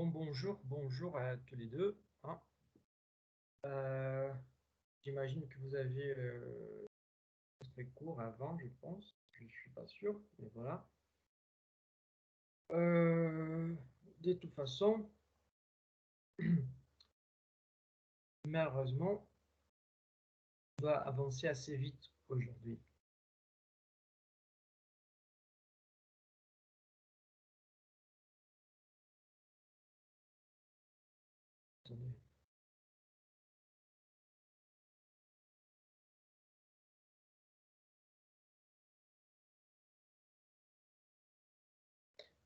Bonjour à tous les deux, hein. J'imagine que vous avez fait cours avant, je pense. Je ne suis pas sûr, mais voilà. Euh, de toute façon, malheureusement, on doit avancer assez vite aujourd'hui. Attendez.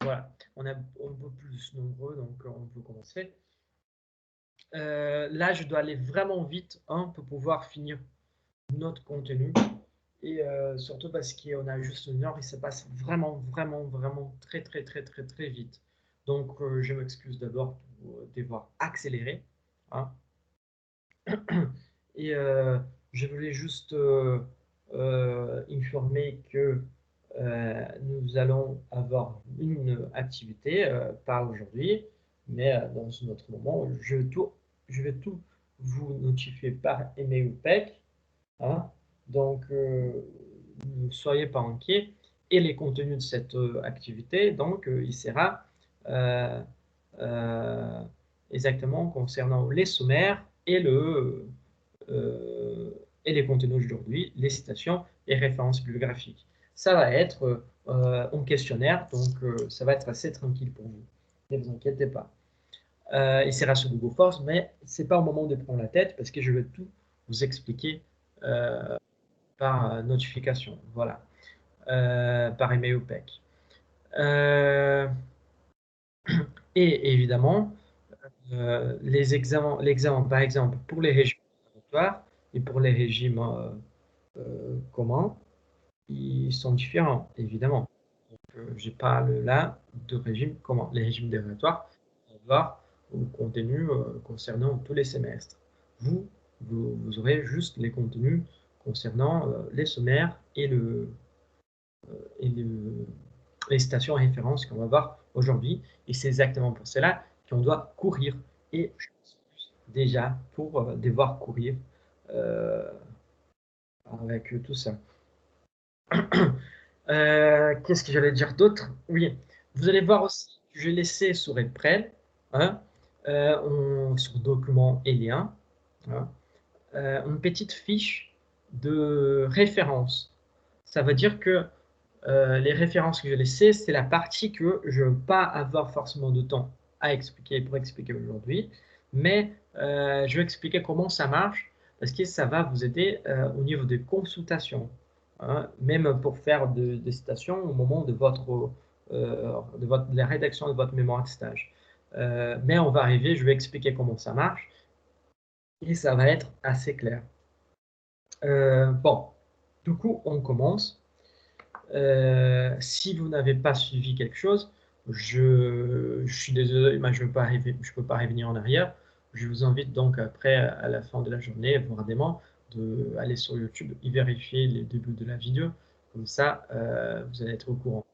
Voilà, on est un peu plus nombreux, donc on peut commencer. Là, je dois aller vraiment vite, hein, pour pouvoir finir notre contenu. Et surtout parce qu'on a juste une heure, il se passe vraiment très vite. Donc, je m'excuse d'abord pour devoir accélérer, hein. Et je voulais juste informer que nous allons avoir une activité, pas aujourd'hui, mais dans un autre moment. Je vais tout vous notifier par email ou PEC, hein. Donc, ne soyez pas inquiets. Et les contenus de cette activité, donc, il sera euh, euh, exactement concernant les sommaires euh, et les contenus d'aujourd'hui, les citations et références bibliographiques. Ça va être un questionnaire, donc ça va être assez tranquille pour vous. Ne vous inquiétez pas. Il sera sur Google Force, mais ce n'est pas au moment de prendre la tête parce que je vais tout vous expliquer par notification, voilà, par email ou PEC. Et évidemment, l'examen, par exemple, pour les régimes obligatoires et pour les régimes communs, ils sont différents, évidemment. Je parle là de régimes communs. Les régimes dérogatoires vont avoir un contenu concernant tous les semestres. Vous aurez juste les contenus concernant les sommaires et les stations références qu'on va voir aujourd'hui. Et c'est exactement pour cela qu'on doit courir. Et je m'excuse déjà pour devoir courir euh, avec tout ça. Qu'est-ce que j'allais dire d'autre? Oui, vous allez voir aussi que j'ai laissé sur Eprel, hein, sur documents et liens, hein, une petite fiche de référence. Ça veut dire que les références que j'ai laissées, c'est la partie que je ne veux pas avoir forcément de temps à expliquer pour expliquer aujourd'hui, mais je vais expliquer comment ça marche parce que ça va vous aider au niveau des consultations, hein, même pour faire des citations au moment de la rédaction de votre mémoire de stage. Mais on va arriver, je vais expliquer comment ça marche et ça va être assez clair. Bon, du coup, on commence. Si vous n'avez pas suivi quelque chose, je suis désolé, mais je ne peux pas revenir en arrière. Je vous invite donc après, à la fin de la journée, voire des mois, d'aller sur YouTube et vérifier les débuts de la vidéo. Comme ça, vous allez être au courant.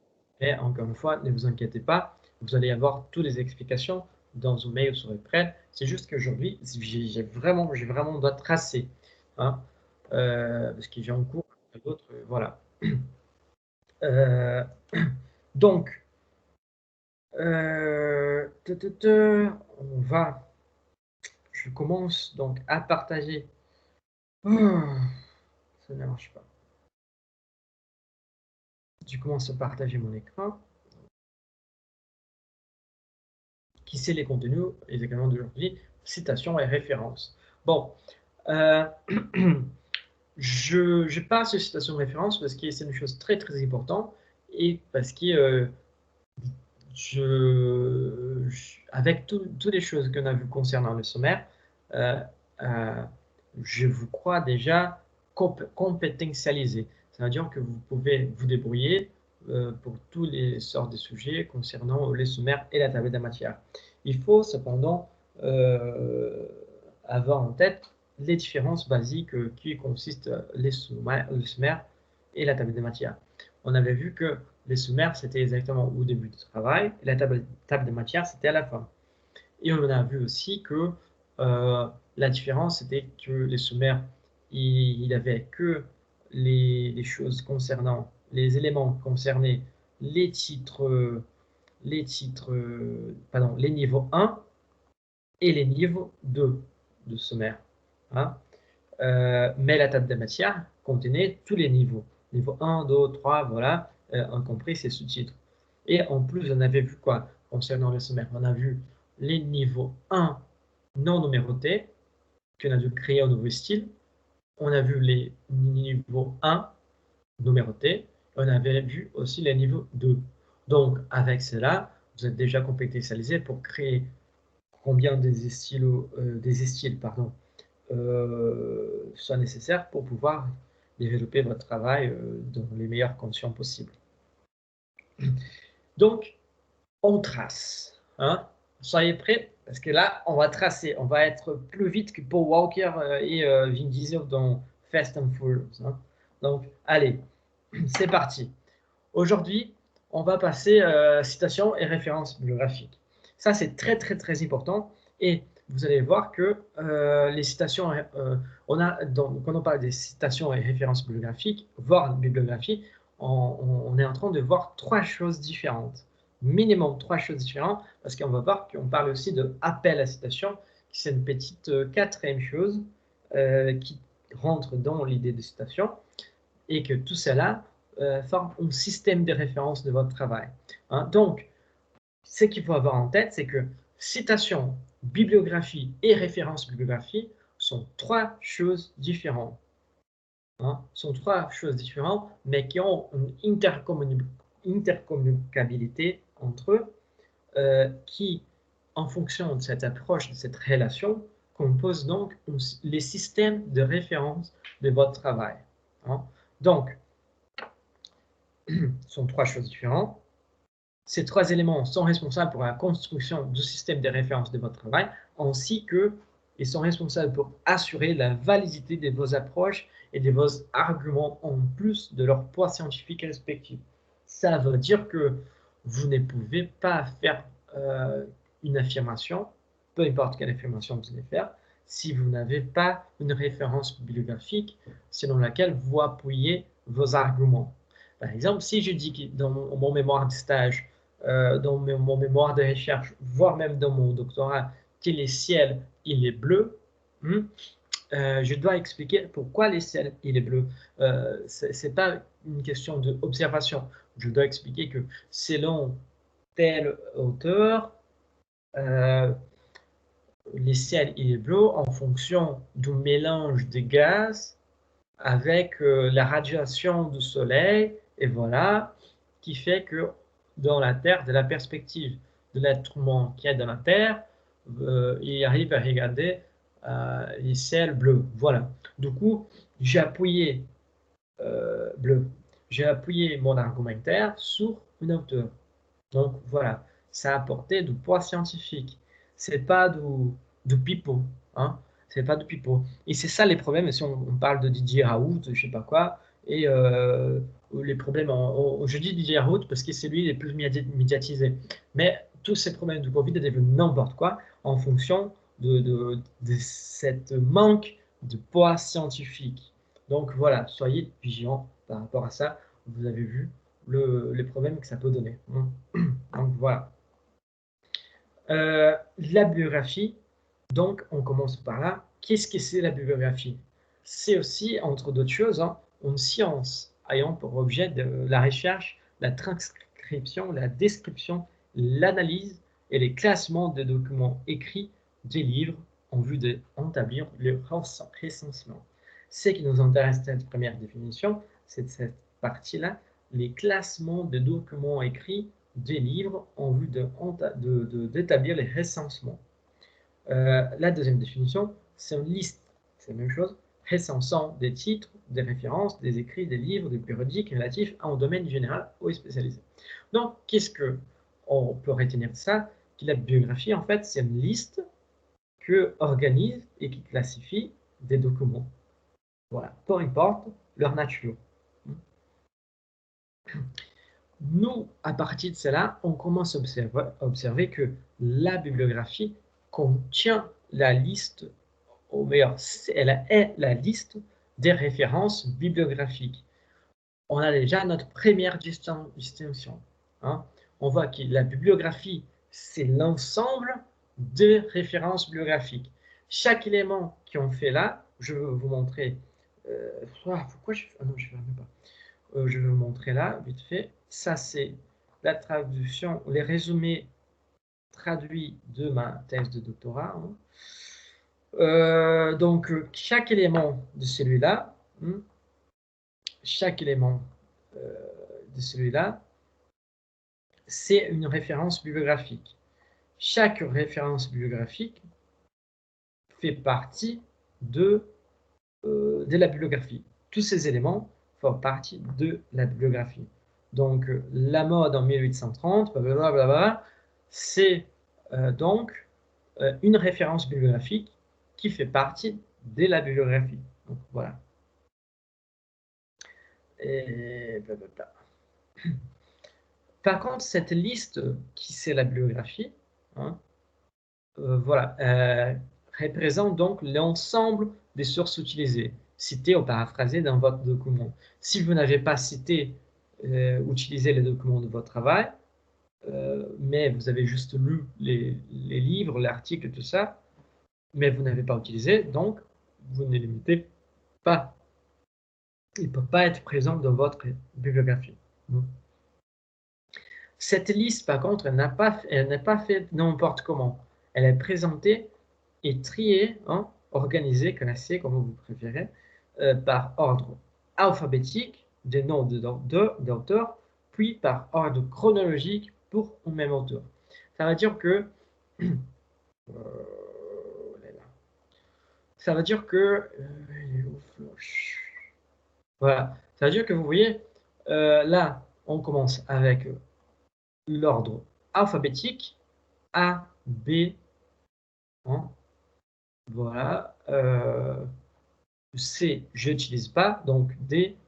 Et encore une fois, ne vous inquiétez pas, vous allez avoir toutes les explications dans un mail sur prêt. C'est juste qu'aujourd'hui, j'ai vraiment doit tracer, hein, parce que j'ai en cours d'autres, voilà. Euh, donc, on va, je commence donc à partager. Ça ne marche pas. Je commence à partager mon écran. Qui c'est les contenus exactement d'aujourd'hui? Citations et références. Bon, euh, je passe aux citations et références parce que c'est une chose très importante et parce que avec toutes les choses qu'on a vues concernant le sommaire, euh, euh, je vous crois déjà compétentialisé. C'est-à-dire que vous pouvez vous débrouiller pour tous les sortes de sujets concernant les sommaires et la table des matières. Il faut cependant avoir en tête les différences basiques qui consistent le sommaire et la table des matières. On avait vu que les sommaires, c'était exactement au début du travail, et la table des matières, c'était à la fin. Et on a vu aussi que la différence, c'était que les sommaires, il n'avait que les choses concernant, les éléments concernés, les titres, pardon, les niveaux 1 et les niveaux 2 de sommaire. Hein. Mais la table des matières contenait tous les niveaux. Niveau 1, 2, 3, voilà, y compris ses sous-titres. Et en plus, on avait vu quoi concernant le sommaire? On a vu les niveaux 1 non numérotés, qu'on a dû créer un nouveau style. On a vu les niveaux 1 numérotés. On avait vu aussi les niveaux 2. Donc, avec cela, vous êtes déjà compétentialisé pour créer combien des styles pardon, soit nécessaire pour pouvoir développer votre travail dans les meilleures conditions possibles. Donc, on trace. Hein. Soyez prêts, parce que là, on va tracer. On va être plus vite que Paul Walker et Vin Diesel dans Fast and Furious. Hein. Donc, allez, c'est parti. Aujourd'hui, on va passer citation et référence bibliographique. Ça, c'est très, très, très important. Et vous allez voir que les citations, quand on parle des citations et références bibliographiques, voire bibliographie, on est en train de voir trois choses différentes. Minimum trois choses différentes, parce qu'on va voir qu'on parle aussi de appel à citation, qui c'est une petite quatrième chose qui rentre dans l'idée de citation, et que tout cela forme un système de référence de votre travail. Hein. Donc, ce qu'il faut avoir en tête, c'est que citation, bibliographie et référence bibliographie sont trois choses différentes. Hein, sont trois choses différentes, mais qui ont une intercommunicabilité entre eux, qui, en fonction de cette approche, de cette relation, composent donc les systèmes de référence de votre travail. Hein. Donc, sont trois choses différentes. Ces trois éléments sont responsables pour la construction du système de référence de votre travail, ainsi qu'ils sont responsables pour assurer la validité de vos approches et de vos arguments en plus de leur poids scientifique respectif. Ça veut dire que vous ne pouvez pas faire une affirmation, peu importe quelle affirmation vous allez faire, si vous n'avez pas une référence bibliographique selon laquelle vous appuyez vos arguments. Par exemple, si je dis que dans mon mémoire de stage, dans mon mémoire de recherche, voire même dans mon doctorat, que les ciels, il est bleu, je dois expliquer pourquoi les ciels, il est bleu. Ce n'est pas une question d'observation. Je dois expliquer que selon telle hauteur, les ciels, il est bleu en fonction du mélange de gaz avec la radiation du soleil, et voilà, qui fait que dans la Terre, de la perspective de l'être humain qui est dans la Terre, il arrive à regarder les ciels bleus. Voilà. Du coup, j'ai appuyé bleu. J'ai appuyé mon argumentaire sur une hauteur. Donc voilà, ça a apporté du poids scientifique. C'est pas du pipeau, hein. C'est pas du pipeau. Et c'est ça les problèmes, si on parle de Didier Raoult, je sais pas quoi, et les problèmes, je dis Didier Raoult parce que c'est lui le plus médiatisé. Mais tous ces problèmes du Covid deviennent n'importe quoi en fonction de cette manque de poids scientifique. Donc voilà, soyez vigilants par rapport à ça. Vous avez vu les problèmes que ça peut donner. Donc voilà. La biographie, donc on commence par là. Qu'est-ce que c'est la biographie? C'est aussi, entre d'autres choses, hein, une science ayant pour objet de la recherche, la transcription, la description, l'analyse et les classements de documents écrits des livres en vue d'établir le recensement. Ce qui nous intéresse cette première définition, c'est cette partie-là, les classements de documents écrits des livres en vue d'établir les recensements. La deuxième définition, c'est une liste, c'est la même chose, recensant des titres, des références, des écrits, des livres, des périodiques relatifs à un domaine général ou spécialisé. Donc, qu'est-ce qu'on peut retenir de ça? Que la biographie, en fait, c'est une liste que organise et qui classifie des documents. Voilà, peu importe leur nature. Nous, à partir de cela, on commence à observer que la bibliographie contient la liste, ou meilleur, elle est la liste des références bibliographiques. On a déjà notre première distinction. Hein. On voit que la bibliographie, c'est l'ensemble des références bibliographiques. Chaque élément qu'on fait là, je vais vous montrer. Pourquoi je... Ah non, je ne vais pas. Je vais vous montrer là, vite fait. Ça, c'est la traduction, les résumés traduits de ma thèse de doctorat. Hein. Donc, chaque élément de celui-là, chaque élément de celui-là, c'est une référence bibliographique. Chaque référence bibliographique fait partie de la bibliographie. Tous ces éléments font partie de la bibliographie. Donc, la mode en 1830, blablabla, c'est donc une référence bibliographique qui fait partie de la bibliographie. Donc, voilà. Et blablabla. Par contre, cette liste qui c'est la bibliographie, hein, voilà, représente donc l'ensemble des sources utilisées, citées ou paraphrasées dans votre document. Si vous n'avez pas cité, utilisé les documents de votre travail, mais vous avez juste lu les livres, l'article, tout ça, mais vous n'avez pas utilisé, donc vous ne limitez pas. Il ne peut pas être présent dans votre bibliographie. Cette liste, par contre, elle n'est pas faite n'importe comment. Elle est présentée et triée, hein, organisée, classée, comme vous préférez, par ordre alphabétique des noms d'auteurs, puis par ordre chronologique pour un même auteur. Ça veut dire que ça veut dire que voilà, ça veut dire que vous voyez, là, on commence avec l'ordre alphabétique A, B, hein, voilà. C, je n'utilise pas, donc D,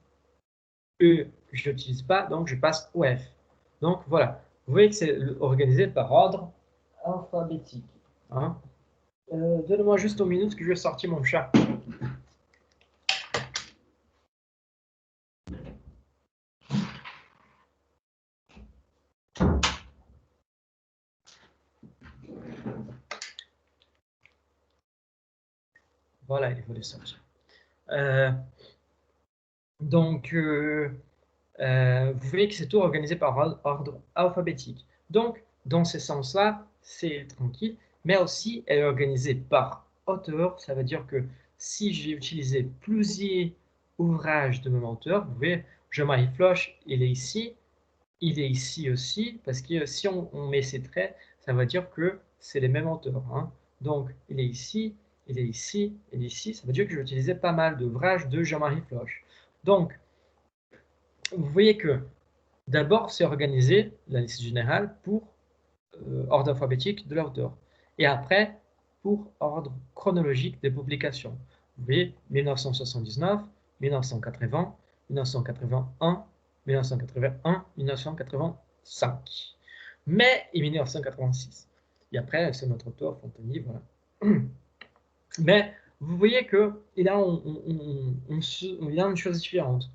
E, je n'utilise pas, donc je passe au F. Donc voilà, vous voyez que c'est organisé par ordre alphabétique. Hein. Donnez-moi juste une minute que je vais sortir mon chat. Voilà, il faut les sortir. Donc, vous voyez que c'est tout organisé par ordre alphabétique. Donc, dans ce sens-là, c'est tranquille, mais aussi elle est organisée par auteur. Ça veut dire que si j'ai utilisé plusieurs ouvrages de même auteur, vous voyez, Jean-Marie Floch, il est ici aussi, parce que si on met ces traits, ça veut dire que c'est les mêmes auteurs. Hein. Donc, il est ici, il est ici, il est ici. Ça veut dire que j'ai utilisé pas mal d'ouvrages de Jean-Marie Floch. Donc, vous voyez que d'abord, c'est organisé, la liste générale, pour ordre alphabétique de l'auteur. Et après, pour ordre chronologique des publications. Vous voyez, 1979, 1980, 1981, 1981, 1985. Mais, et 1986. Et après, c'est notre auteur, Fontanier, voilà. Mais, vous voyez qu'il a, il a une chose différente.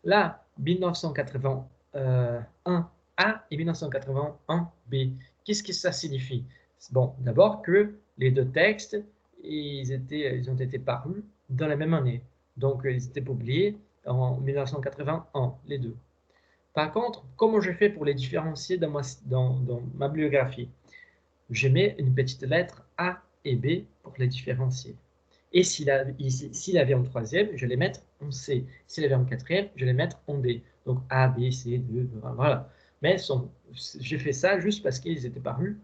Là, 1981A et 1981B. Qu'est-ce que ça signifie? Bon, d'abord que les deux textes, ils ont été parus dans la même année. Donc, ils étaient publiés en 1981, les deux. Par contre, comment je fais pour les différencier dans ma bibliographie? Je mets une petite lettre A et B pour les différencier. Et s'il avait en troisième, je vais les mettre en C. S'il avait en quatrième, je vais les mettre en D. Donc A, B, C, D, voilà. Mais j'ai fait ça juste parce qu'ils étaient parus,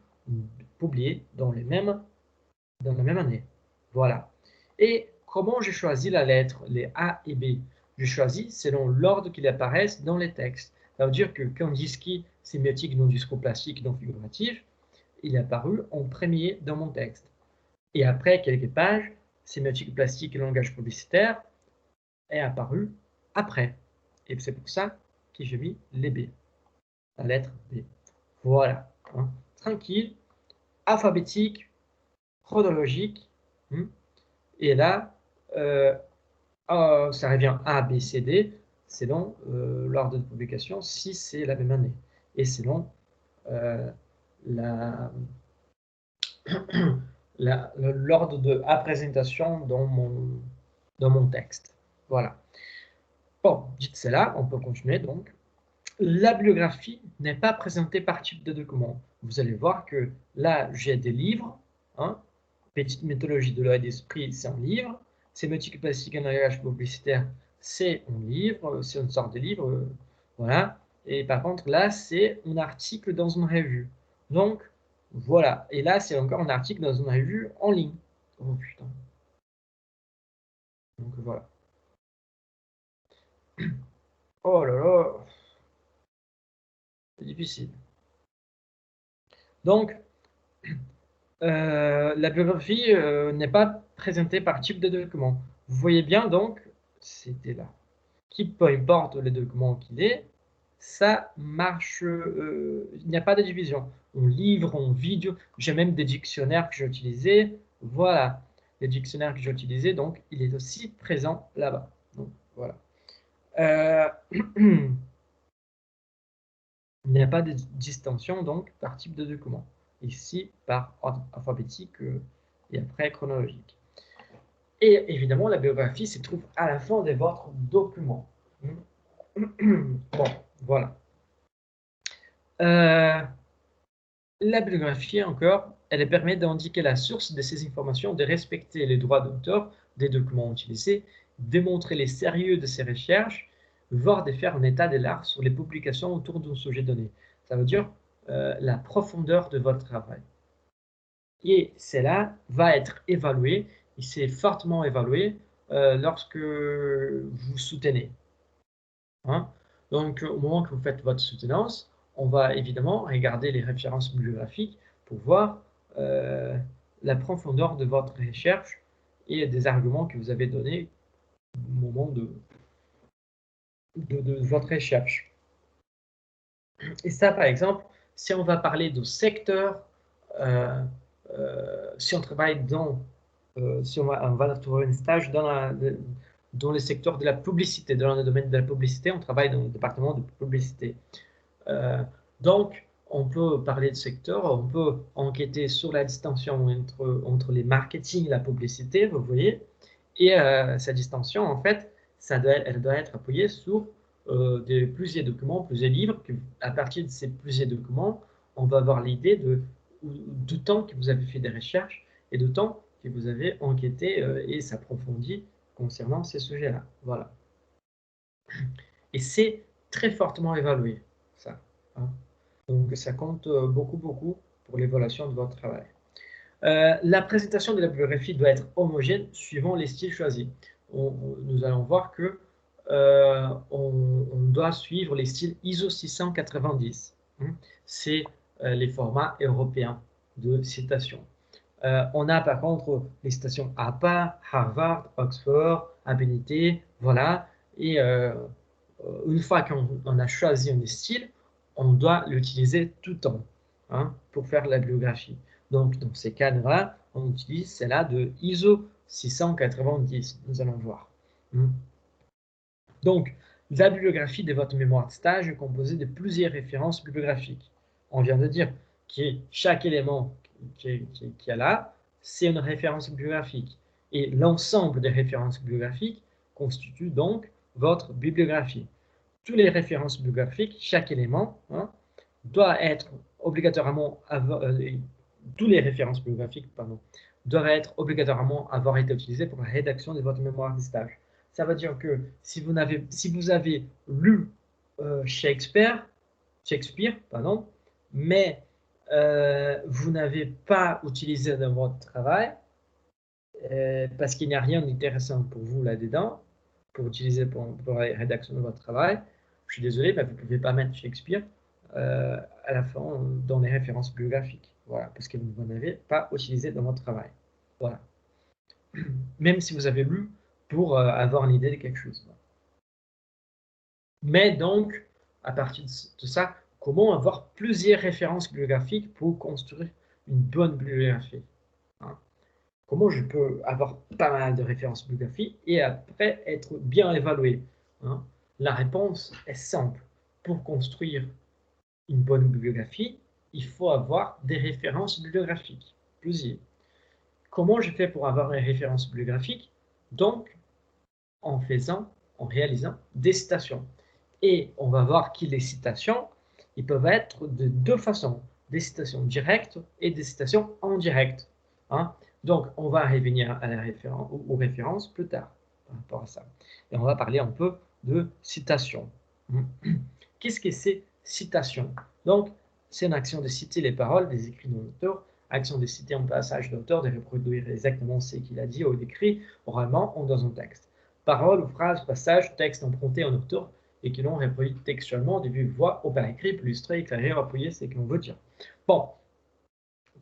publiés dans la même année. Voilà. Et comment j'ai choisi la lettre, les A et B? Je choisis selon l'ordre qu'ils apparaissent dans les textes. Ça veut dire que quand disque sémiotique, non discoplastique, non figuratif, il est apparu en premier dans mon texte. Et après quelques pages, sémiotique plastique et langage publicitaire est apparu après. Et c'est pour ça que j'ai mis les B, la lettre B. Voilà. Hein. Tranquille, alphabétique, chronologique. Et là, ça revient A, B, C, D, selon l'ordre de publication, si c'est la même année. Et selon l'ordre de à présentation dans mon texte. Voilà. Bon, dites cela, on peut continuer donc. La bibliographie n'est pas présentée par type de document. Vous allez voir que là, j'ai des livres. Petite mythologie de l'eau et d'esprit, c'est un livre. Sémiotique classique et langage publicitaire, c'est un livre, c'est une sorte de livre. Voilà. Et par contre, là, c'est un article dans une revue. Donc, voilà. Et là, c'est encore un article dans une revue en ligne. Oh putain. Donc, voilà. Oh là là. C'est difficile. Donc, la biographie n'est pas présentée par type de document. Vous voyez bien, donc, c'était là. Peu importe le document qu'il est, ça marche, il n'y a pas de division. En livre, en vidéo, j'ai même des dictionnaires que j'ai utilisés. Voilà, les dictionnaires que j'ai utilisés, donc il est aussi présent là-bas. Donc voilà. Il n'y a pas de distinction donc par type de document. Ici, par ordre alphabétique et après chronologique. Et évidemment, la biographie se trouve à la fin de votre document. Bon, voilà. La bibliographie, encore, elle permet d'indiquer la source de ces informations, de respecter les droits d'auteur des documents utilisés, démontrer les sérieux de ces recherches, voire de faire un état de l'art sur les publications autour d'un sujet donné. Ça veut dire la profondeur de votre travail. Et cela va être évalué, et c'est fortement évalué lorsque vous soutenez. Donc, au moment que vous faites votre soutenance, on va évidemment regarder les références bibliographiques pour voir la profondeur de votre recherche et des arguments que vous avez donnés au moment de votre recherche. Et ça, par exemple, si on va parler de secteur, si on travaille si on va trouver un stage dans le secteur de la publicité, dans le domaine de la publicité, on travaille dans le département de publicité. Donc, on peut parler de secteur, on peut enquêter sur la distinction entre les marketing et la publicité, vous voyez, et cette distinction, en fait, elle doit être appuyée sur plusieurs documents, plusieurs livres. À partir de ces plusieurs documents, on va avoir l'idée du temps que vous avez fait des recherches et du temps que vous avez enquêté et s'approfondi concernant ces sujets-là. Voilà. Et c'est très fortement évalué, ça. Donc, ça compte beaucoup, beaucoup pour l'évaluation de votre travail. La présentation de la bibliographie doit être homogène suivant les styles choisis. Nous allons voir que on doit suivre les styles ISO 690. C'est les formats européens de citation. On a par contre les citations APA, Harvard, Oxford, ABNT, voilà. Et une fois qu'on a choisi un style, on doit l'utiliser tout le temps pour faire la bibliographie. Donc, dans ces cas-là, on utilise celle-là de ISO 690, nous allons voir. Donc, la bibliographie de votre mémoire de stage est composée de plusieurs références bibliographiques. On vient de dire que chaque élément qu'il y a là, c'est une référence bibliographique. Et l'ensemble des références bibliographiques constitue donc votre bibliographie. Toutes les références bibliographiques, chaque élément doit être obligatoirement toutes les références bibliographiques doivent être obligatoirement avoir été utilisées pour la rédaction de votre mémoire de stage. Ça veut dire que si vous avez lu Shakespeare, mais vous n'avez pas utilisé dans votre travail, parce qu'il n'y a rien d'intéressant pour vous là-dedans, pour utiliser pour la rédaction de votre travail, je suis désolé, mais vous ne pouvez pas mettre Shakespeare à la fin dans les références bibliographiques. Voilà, parce que vous n'avez pas utilisé dans votre travail. Voilà. Même si vous avez lu pour avoir une idée de quelque chose. Mais donc, à partir de ça, comment avoir plusieurs références bibliographiques pour construire une bonne bibliographie comment je peux avoir pas mal de références bibliographiques et après être bien évalué, hein? La réponse est simple. Pour construire une bonne bibliographie, il faut avoir des références bibliographiques. Plusieurs. Comment je fais pour avoir une référence bibliographique? Donc, en réalisant des citations. Et on va voir que les citations, ils peuvent être de deux façons, des citations directes et des citations indirectes, hein. Donc, on va revenir à la référence, aux références plus tard par rapport à ça. Et on va parler un peu de citation. Qu'est-ce que c'est citation? Donc, c'est une action de citer les paroles des écrits de l'auteur, action de citer un passage d'auteur, de reproduire exactement ce qu'il a dit ou écrit oralement ou dans un texte. Paroles ou phrases, passages, texte emprunté en auteur et que l'on reproduit textuellement de vive voix ou par écrit pour illustrer, éclairer, appuyer ce que l'on veut dire. Bon,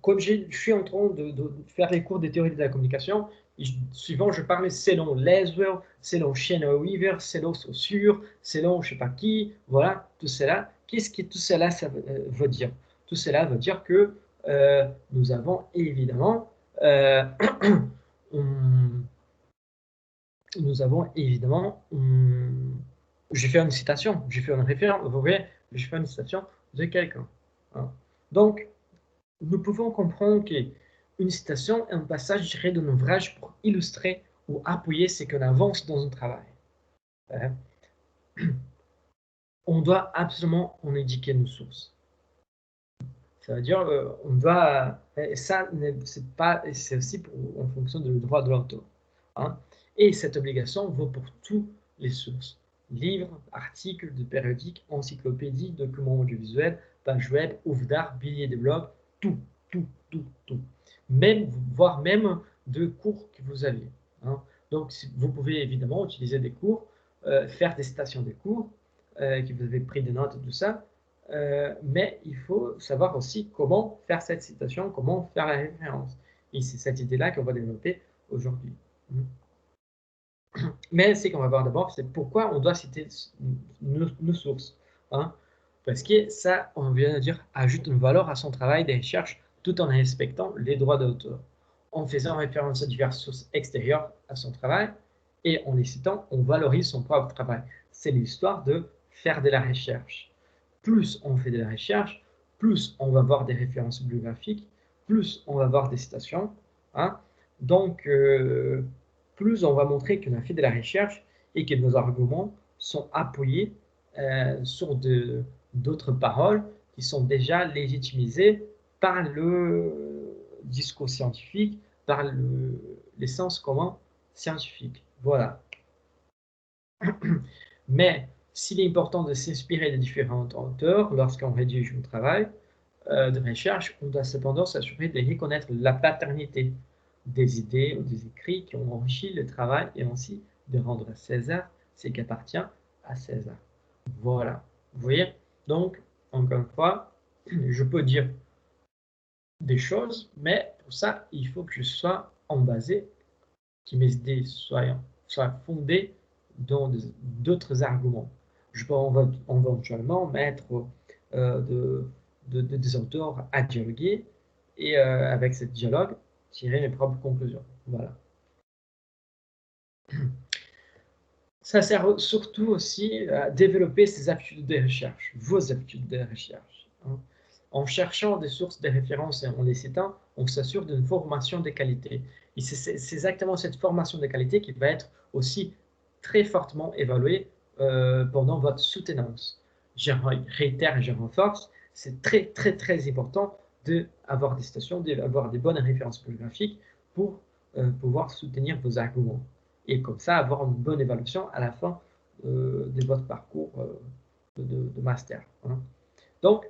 comme je suis en train de faire les cours de théorie de la communication, souvent je parle selon Laswell, selon Shane Weaver, selon Saussure, selon je ne sais pas qui, voilà, tout cela. Qu'est-ce que tout cela ça veut dire? Tout cela veut dire que nous avons évidemment nous avons évidemment, je fais une citation, je fais une référence, vous voyez, je fais une citation de quelqu'un, hein. Donc, nous pouvons comprendre qu'une citation est un passage tiré d'un ouvrage pour illustrer ou appuyer ce qu'on avance dans un travail. On doit absolument en indiquer nos sources. Ça veut dire on doit, ça c'est aussi en fonction du droit de l'auteur, hein. Et cette obligation vaut pour toutes les sources: livres, articles de périodiques, encyclopédies, documents audiovisuels, pages web, œuvres d'art, billets de blog, tout, tout. Même, voire même de cours que vous avez, hein. Donc, vous pouvez évidemment utiliser des cours, faire des citations des cours, que vous avez pris des notes et tout ça. Mais il faut savoir aussi comment faire cette citation, comment faire la référence. Et c'est cette idée-là qu'on va développer aujourd'hui. Mais ce qu'on va voir d'abord, c'est pourquoi on doit citer nos sources, hein. Parce que ça, on vient de dire, ajoute une valeur à son travail de recherche tout en respectant les droits d'auteur. En faisant référence à diverses sources extérieures à son travail et en les citant, on valorise son propre travail. C'est l'histoire de faire de la recherche. Plus on fait de la recherche, plus on va voir des références bibliographiques, plus on va voir des citations, hein. Donc, plus on va montrer qu'on a fait de la recherche et que nos arguments sont appuyés sur d'autres paroles qui sont déjà légitimisées par le discours scientifique, par l'essence commun scientifique. Voilà. Mais s'il est important de s'inspirer de différents auteurs lorsqu'on rédige un travail de recherche, on doit cependant s'assurer de reconnaître la paternité des idées ou des écrits qui ont enrichi le travail et ainsi de rendre à César ce qui appartient à César. Voilà. Vous voyez? Donc, encore une fois, je peux dire des choses, mais pour ça, il faut que je sois en basé, que mes idées soient fondées dans d'autres arguments. Je peux éventuellement mettre des auteurs à dialoguer et avec ce dialogue, tirer mes propres conclusions. Voilà. Ça sert surtout aussi à développer ses aptitudes de recherche, vos aptitudes de recherche, hein. En cherchant des sources de référence et en les citant, on s'assure d'une formation de qualité. Et c'est exactement cette formation de qualité qui va être aussi très fortement évaluée pendant votre soutenance. Je réitère et je renforce, c'est très important d'avoir des citations, d'avoir des bonnes références bibliographiques pour pouvoir soutenir vos arguments. Et comme ça, avoir une bonne évaluation à la fin de votre parcours de master, hein. Donc,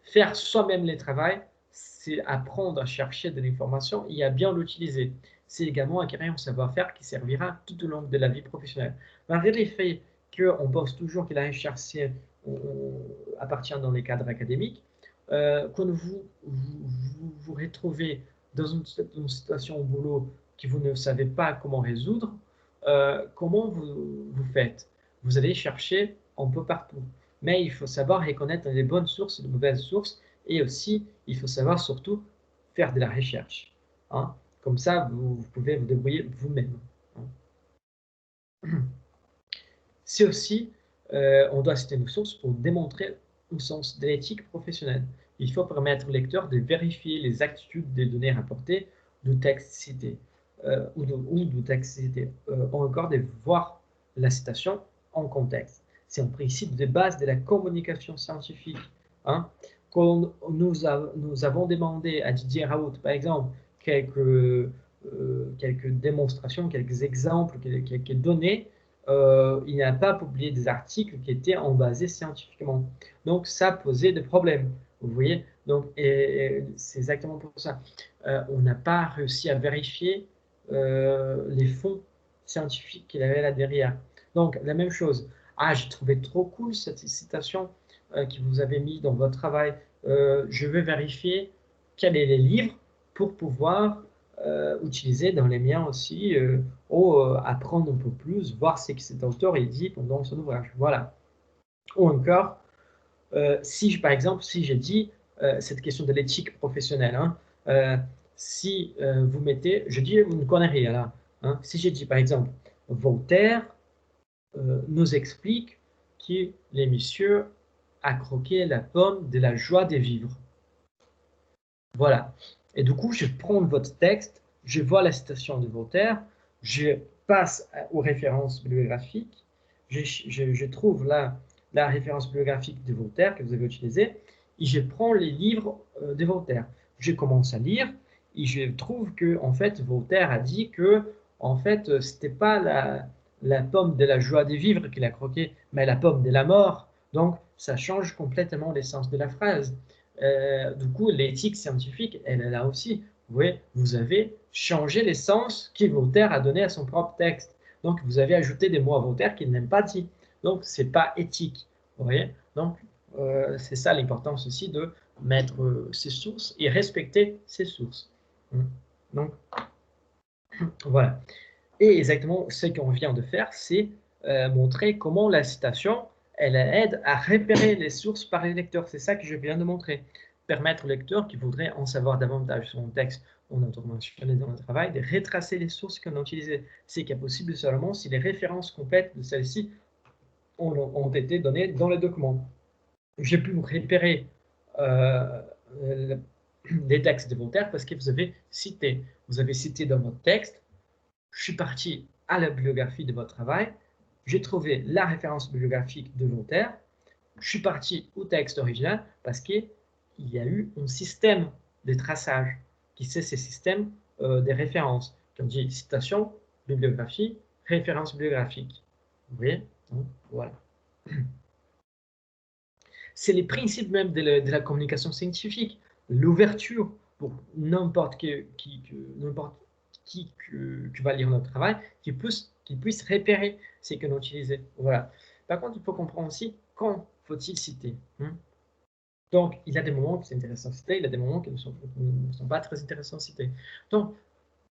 faire soi-même les travaux, c'est apprendre à chercher de l'information et à bien l'utiliser. C'est également acquérir un savoir-faire qui servira tout au long de la vie professionnelle. Malgré le fait qu'on pense toujours que la recherche appartient dans les cadres académiques, quand vous retrouvez dans une situation au boulot que vous ne savez pas comment résoudre, comment vous faites? Vous allez chercher un peu partout. Mais il faut savoir reconnaître les bonnes sources et les mauvaises sources. Et aussi, il faut savoir surtout faire de la recherche, hein. Comme ça, vous pouvez vous débrouiller vous-même. C'est aussi, on doit citer nos sources pour démontrer au sens de l'éthique professionnelle. Il faut permettre au lecteur de vérifier les exactitudes des données rapportées du texte cité, ou du texte cité, ou encore de voir la citation en contexte. C'est un principe de base de la communication scientifique. Hein. Quand nous avons demandé à Didier Raoult, par exemple, quelques démonstrations, quelques exemples, quelques données, il n'a pas publié des articles qui étaient basés scientifiquement. Donc, ça posait des problèmes. Vous voyez? Donc, c'est exactement pour ça. On n'a pas réussi à vérifier les fonds scientifiques qu'il avait là derrière. Donc, la même chose. Ah, j'ai trouvé trop cool cette citation que vous avez mis dans votre travail. Je veux vérifier quels sont les livres pour pouvoir utiliser dans les miens aussi, apprendre un peu plus, voir ce que cet auteur a dit pendant son ouvrage. Voilà. Ou encore, par exemple, si j'ai dit cette question de l'éthique professionnelle, hein, si vous mettez, je dis, vous ne connaissez rien là, hein, si j'ai dit par exemple, Voltaire nous explique que les messieurs a croqué la pomme de la joie de vivre. Voilà. Et du coup, je prends votre texte, je vois la citation de Voltaire, je passe aux références bibliographiques, je trouve la référence bibliographique de Voltaire que vous avez utilisée, et je prends les livres de Voltaire. Je commence à lire, et je trouve que, en fait, Voltaire a dit que, en fait, c'était pas la pomme de la joie de vivre qu'il a croquée, mais la pomme de la mort. Donc, ça change complètement l'essence de la phrase. Du coup, l'éthique scientifique, elle est là aussi. Vous voyez, vous avez changé l'essence que Voltaire a donné à son propre texte. Donc, vous avez ajouté des mots à Voltaire qu'il n'aime pas dit. Donc, ce n'est pas éthique. Vous voyez? Donc, c'est ça l'importance aussi de mettre ses sources et respecter ses sources. Donc, voilà. Et exactement ce qu'on vient de faire, c'est montrer comment la citation, elle aide à repérer les sources par les lecteurs. C'est ça que je viens de montrer. Permettre au lecteur qui voudrait en savoir davantage sur un texte on a mentionné dans le travail, de retracer les sources qu'on a utilisées. C'est possible seulement si les références complètes de celles-ci ont été données dans le document. J'ai pu repérer des textes de Voltaire parce que vous avez cité. Vous avez cité dans votre texte. Je suis parti à la bibliographie de votre travail, j'ai trouvé la référence bibliographique de Voltaire, je suis parti au texte original parce qu'il y a eu un système de traçage qui c'est ces systèmes des références. Comme dit citation, bibliographie, référence bibliographique. Vous voyez? Donc, voilà. C'est les principes même de la communication scientifique, l'ouverture pour n'importe qui va lire notre travail, qui puisse repérer ce que nous utilisons. Voilà. Par contre, il faut comprendre aussi quand faut-il citer. Donc, il y a des moments qui sont intéressants à citer, il y a des moments qui ne sont pas très intéressants à citer. Donc,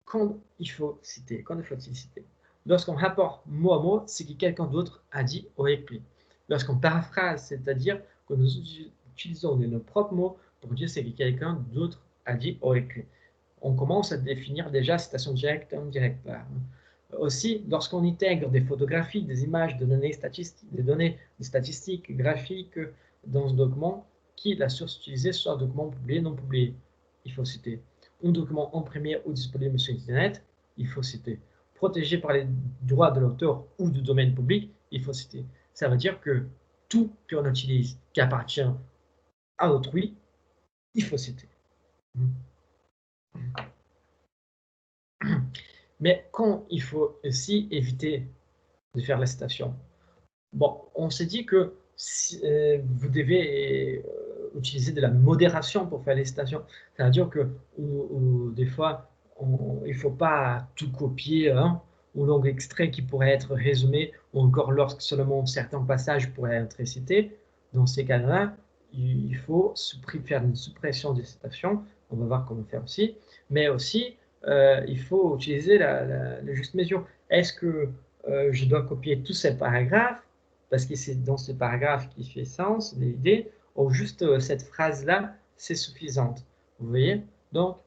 quand il faut citer, quand faut-il citer? Lorsqu'on rapporte mot à mot ce que quelqu'un d'autre a dit ou écrit. Lorsqu'on paraphrase, c'est-à-dire que nous utilisons nos propres mots pour dire ce que quelqu'un d'autre a dit ou écrit. On commence à définir déjà citation directe et indirecte. Aussi, lorsqu'on intègre des photographies, des images, des données statistiques, graphiques dans ce document, qui la source utilisée soit un document publié, non publié, il faut citer. Un document imprimé ou disponible sur Internet, il faut citer. Protégé par les droits de l'auteur ou du domaine public, il faut citer. Ça veut dire que tout qu'on utilise qui appartient à autrui, il faut citer. Mais quand il faut aussi éviter de faire la citation. Bon, on s'est dit que vous devez utiliser de la modération pour faire les citations. C'est-à-dire que des fois, il ne faut pas tout copier, hein, ou long extrait qui pourrait être résumé, ou encore lorsque seulement certains passages pourraient être cités. Dans ces cas-là, il faut faire une suppression des citations. On va voir comment faire aussi. Mais aussi, il faut utiliser la juste mesure. Est-ce que je dois copier tous ces paragraphes parce que c'est dans ce paragraphe qui fait sens, l'idée, ou juste cette phrase-là, c'est suffisante. Vous voyez? Donc,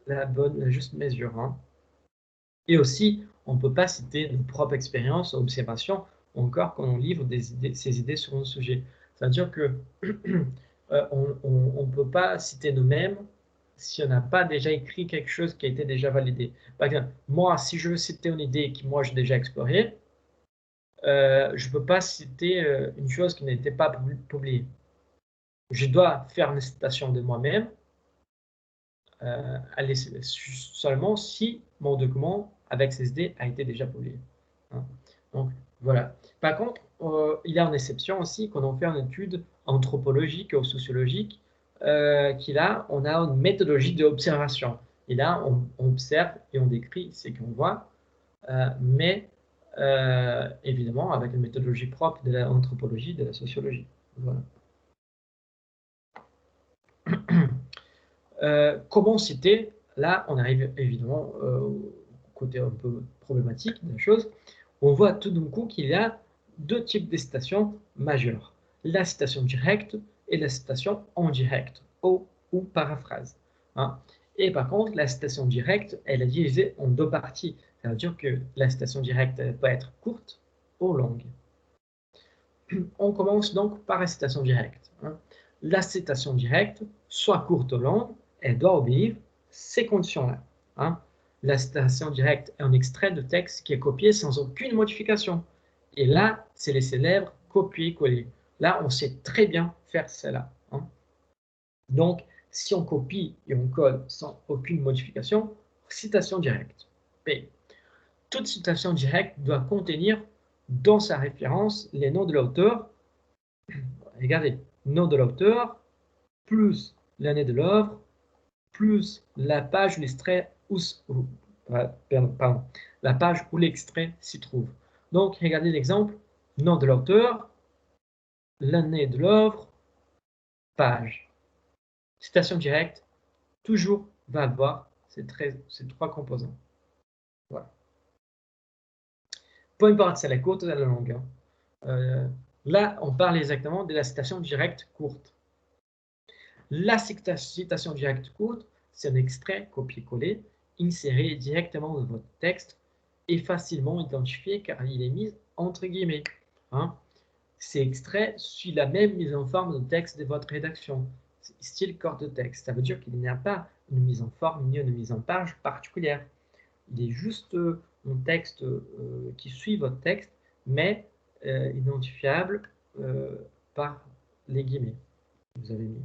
la juste mesure. Hein. Et aussi, on ne peut pas citer nos propres expériences, observations, encore quand on livre ses idées sur un sujet. C'est-à-dire que on ne peut pas citer nous-mêmes si on n'a pas déjà écrit quelque chose qui a été déjà validé. Par exemple, moi, si je veux citer une idée que moi j'ai déjà explorée, je ne peux pas citer une chose qui n'était pas publiée. Je dois faire une citation de moi-même seulement si mon document avec ces idées a été déjà publié. Hein. Donc voilà. Par contre, il y a une exception aussi quand on fait une étude anthropologique ou sociologique, qui là, on a une méthodologie d'observation. Et là, on observe et on décrit ce qu'on voit, mais évidemment avec une méthodologie propre de l'anthropologie, de la sociologie. Voilà. Comment citer? Là, on arrive évidemment au côté un peu problématique de la chose. On voit tout d'un coup qu'il y a deux types de citations majeures. La citation directe et la citation en direct, ou paraphrase. Hein. Et par contre, la citation directe, elle est divisée en deux parties. Ça veut dire que la citation directe elle peut être courte ou longue. On commence donc par la citation directe. Hein. La citation directe, soit courte ou longue, elle doit obéir ces conditions-là. Hein. La citation directe est un extrait de texte qui est copié sans aucune modification. Et là, c'est les célèbres copier-coller. Là, on sait très bien faire cela. Hein. Donc, si on copie et on colle sans aucune modification, citation directe. P. Toute citation directe doit contenir dans sa référence les noms de l'auteur. Regardez, nom de l'auteur, plus l'année de l'œuvre, plus la page où l'extrait la page où l'extrait s'y trouve. Donc, regardez l'exemple, nom de l'auteur, l'année de l'œuvre, page. Citation directe, toujours va avoir ces trois composants. Voilà. Peu importe si elle est courte ou la longue. Hein. Là, on parle exactement de la citation directe courte. La citation directe courte, c'est un extrait copié-collé, inséré directement dans votre texte et facilement identifié car il est mis entre guillemets. Hein. Ces extraits suivent la même mise en forme de texte de votre rédaction, style corps de texte. Ça veut dire qu'il n'y a pas une mise en forme ni une mise en page particulière. Il est juste un texte qui suit votre texte, mais identifiable par les guillemets que vous avez mis.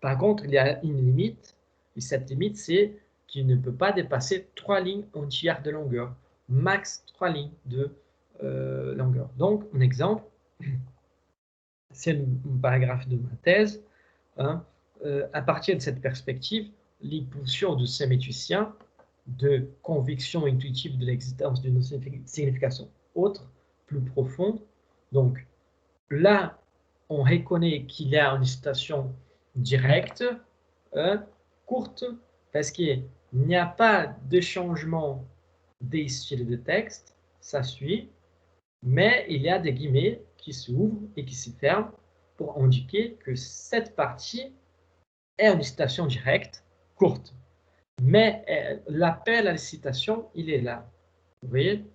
Par contre, il y a une limite, et cette limite, c'est qu'il ne peut pas dépasser 3 lignes entières de longueur, max 3 lignes de longueur. Donc, un exemple, c'est un paragraphe de ma thèse. Hein, à partir de cette perspective, l'impulsion de séméticien de conviction intuitive de l'existence d'une signification autre, plus profonde. Donc, là, on reconnaît qu'il y a une citation directe, courte, parce qu'il n'y a pas de changement des styles de texte, ça suit, mais il y a des guillemets qui s'ouvrent et qui se ferment pour indiquer que cette partie est une citation directe, courte. Mais l'appel à la citation, il est là. Vous voyez?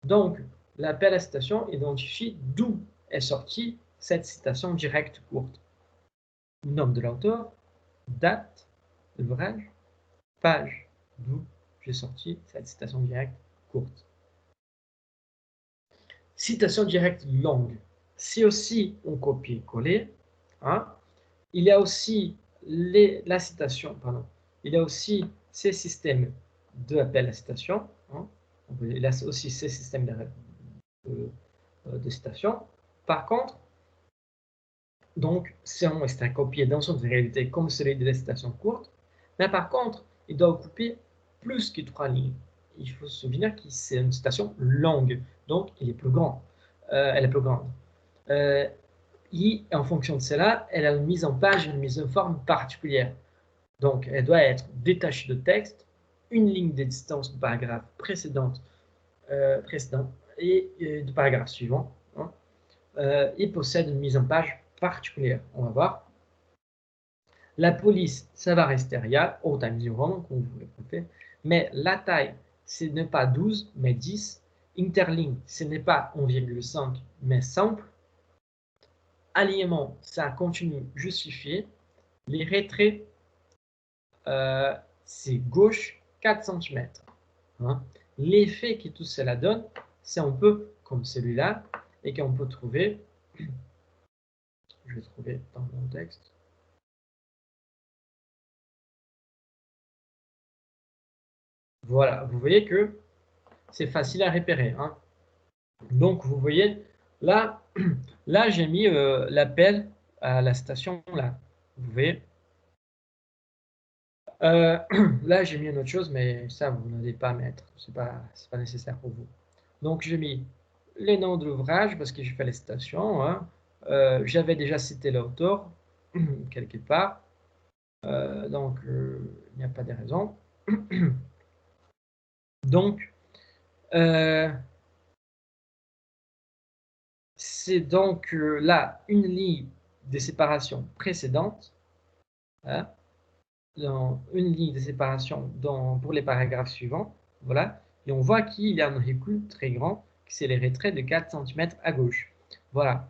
Donc, l'appel à la citation identifie d'où est sortie cette citation directe courte. Nom de l'auteur, date, l'ouvrage, page, d'où j'ai sorti cette citation directe courte. Citation directe longue, c'est aussi un copier-coller. Hein. Il y a aussi la citation, pardon, il y a aussi ces systèmes d'appel à citation. Hein. Il y a aussi ces systèmes de citation. Par contre, donc, c'est un copier dans son réalité comme celui de la citation courte, mais par contre, il doit occuper plus que 3 lignes. Il faut se souvenir que c'est une citation longue, donc elle est plus grande. Et en fonction de cela, elle a une mise en page, une mise en forme particulière. Donc, elle doit être détachée de texte, une ligne de distance du paragraphe précédent et du paragraphe suivant. Hein. Il possède une mise en page particulière. On va voir. La police, ça va rester real, au time zero, comme vous le préférez. Mais la taille, ce n'est pas 12, mais 10. Interligne, ce n'est pas 1,5, mais simple. Alignement, ça continue justifié. Les retraits, c'est gauche 4 cm. Hein. L'effet que tout cela donne, c'est un peu comme celui-là, et qu'on peut trouver, je vais trouver dans mon texte. Voilà, vous voyez que c'est facile à repérer. Hein. Donc, vous voyez, là, là j'ai mis l'appel à la station, là. Vous voyez. Là, j'ai mis une autre chose, mais ça, vous n'allez pas mettre. C'est pas nécessaire pour vous. Donc, j'ai mis les noms de l'ouvrage, parce que j'ai fait les citations. Hein. J'avais déjà cité l'auteur, quelque part. Donc, il n'y a pas de raison. Donc, c'est donc là une ligne de séparation précédente, hein, dans une ligne de séparation pour les paragraphes suivants, voilà, et on voit qu'il y a un recul très grand, que c'est les retraits de 4 cm à gauche. Voilà.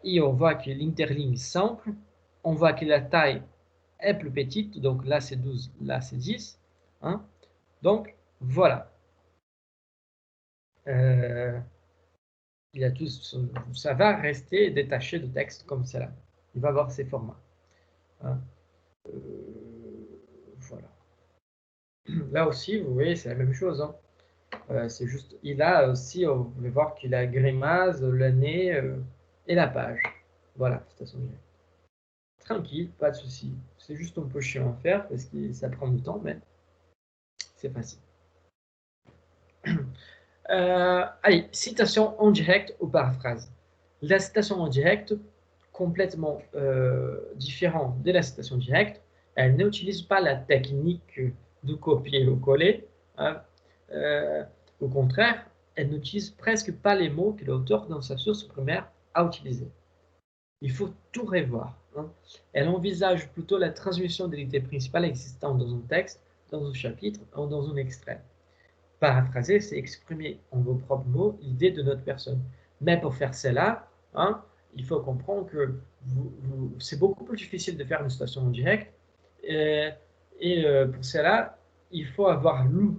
Et on voit que l'interligne simple, on voit que la taille est plus petite, donc là c'est 12, là c'est 10. Hein. Donc, voilà. Il y a tout, ça va rester détaché de texte comme cela. Il va avoir ses formats. Hein. Voilà. Là aussi, vous voyez, c'est la même chose. Hein. C'est juste, il a aussi, vous pouvez voir qu'il a grimace, le nez et la page. Voilà, citation directe. Tranquille, pas de souci. C'est juste un peu chiant à faire parce que ça prend du temps, mais c'est facile. Allez, citation en direct ou paraphrase. La citation en direct, complètement différente de la citation directe, elle n'utilise pas la technique de copier ou coller. Hein. Au contraire, elle n'utilise presque pas les mots que l'auteur dans sa source primaire a utilisés. Il faut tout revoir. Hein. Elle envisage plutôt la transmission de l'idée principale existant dans un texte, dans un chapitre ou dans un extrait. Paraphraser, c'est exprimer en vos propres mots l'idée de notre personne. Mais pour faire cela, hein, il faut comprendre que c'est beaucoup plus difficile de faire une citation en direct. Pour cela, il faut avoir lu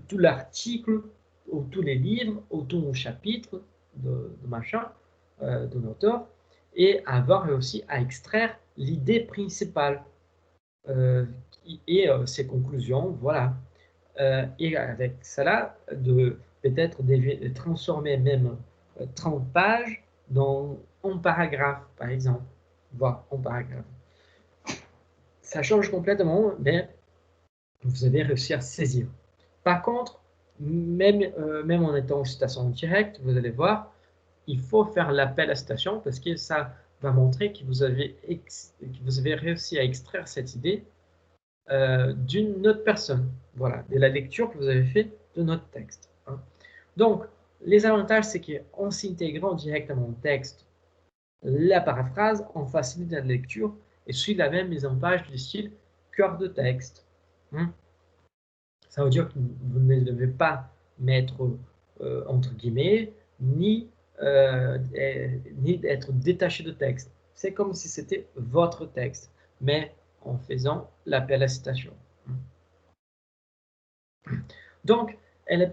tout l'article, ou tous les livres, ou tout le chapitre de machin, d'un auteur, et avoir aussi à extraire l'idée principale et ses conclusions, voilà. Et avec cela, de peut-être transformer même 30 pages dans un paragraphe, par exemple, voire un paragraphe. Ça change complètement, mais vous avez réussi à saisir. Par contre, même en étant en citation directe, vous allez voir, il faut faire l'appel à citation parce que ça va montrer que vous avez réussi à extraire cette idée d'une autre personne. Voilà, de la lecture que vous avez fait de notre texte. Hein. Donc, les avantages, c'est qu'en s'intégrant directement au texte, la paraphrase, on facilite la lecture et suit la même mise en page du style cœur de texte. Hein. Ça veut dire que vous ne devez pas mettre entre guillemets, ni être détaché de texte. C'est comme si c'était votre texte, mais en faisant l'appel à citation. Donc,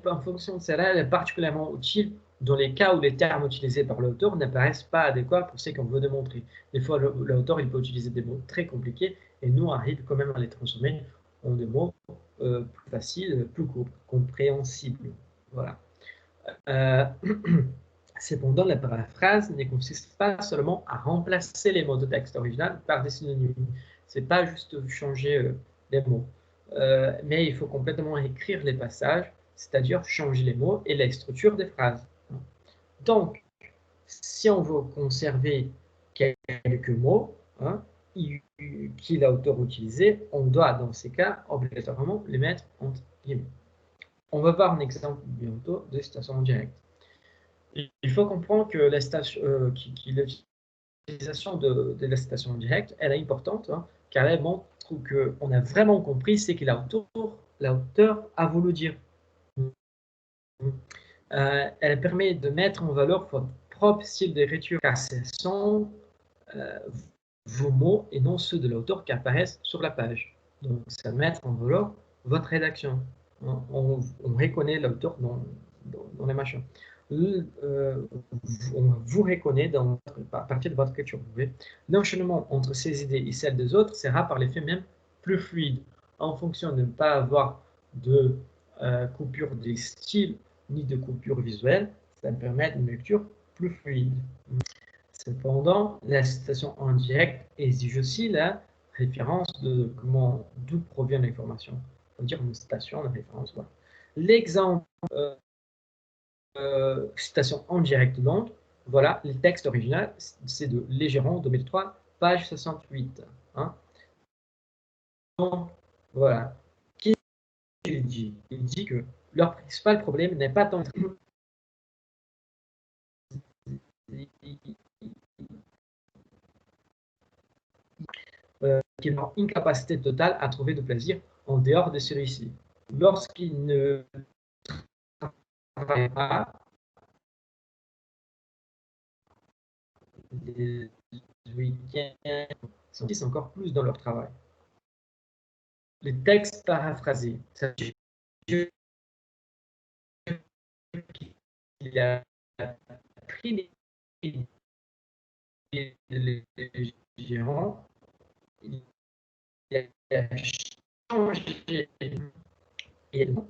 en fonction de cela, elle est particulièrement utile dans les cas où les termes utilisés par l'auteur n'apparaissent pas adéquats pour ce qu'on veut démontrer. Des fois, l'auteur peut utiliser des mots très compliqués et nous, on arrive quand même à les transformer en des mots plus faciles, plus compréhensibles. Voilà. Cependant, la paraphrase ne consiste pas seulement à remplacer les mots de texte original par des synonymes. C'est pas juste changer les mots. Mais il faut complètement écrire les passages, c'est-à-dire changer les mots et la structure des phrases. Donc, si on veut conserver quelques mots hein, qui l'auteur utilisé, on doit dans ces cas obligatoirement les mettre entre guillemets. On va voir un exemple bientôt de citation en direct. Il faut comprendre que la citation qu'il utilise l'utilisation de la citation directe, elle est importante, hein, car elle montre qu'on a vraiment compris ce que l'auteur a voulu dire. Elle permet de mettre en valeur votre propre style d'écriture, car ce sont vos mots et non ceux de l'auteur qui apparaissent sur la page. Donc, ça met en valeur votre rédaction. On reconnaît l'auteur dans les machins. On vous reconnaît à partir de votre écriture. L'enchaînement entre ces idées et celles des autres sera par l'effet même plus fluide, en fonction de ne pas avoir de coupure des styles ni de coupure visuelle. Ça permet une lecture plus fluide. Cependant, la citation en direct exige aussi la référence de d'où provient l'information. On peut dire une citation, une référence. Voilà. L'exemple citation en direct donc, voilà, le texte original, c'est de Légéron 2003, page 68. Hein. Donc, voilà. Qu'est-ce qu'il dit? Il dit que leur principal problème n'est pas tant qu'ils ont une incapacité totale à trouver de plaisir en dehors de celui-ci. Lorsqu'ils ne travaillent pas, les week-ends sont encore plus dans leur travail. Les textes paraphrasés, ça veut dire qu'il a pris les gérants, il a changé,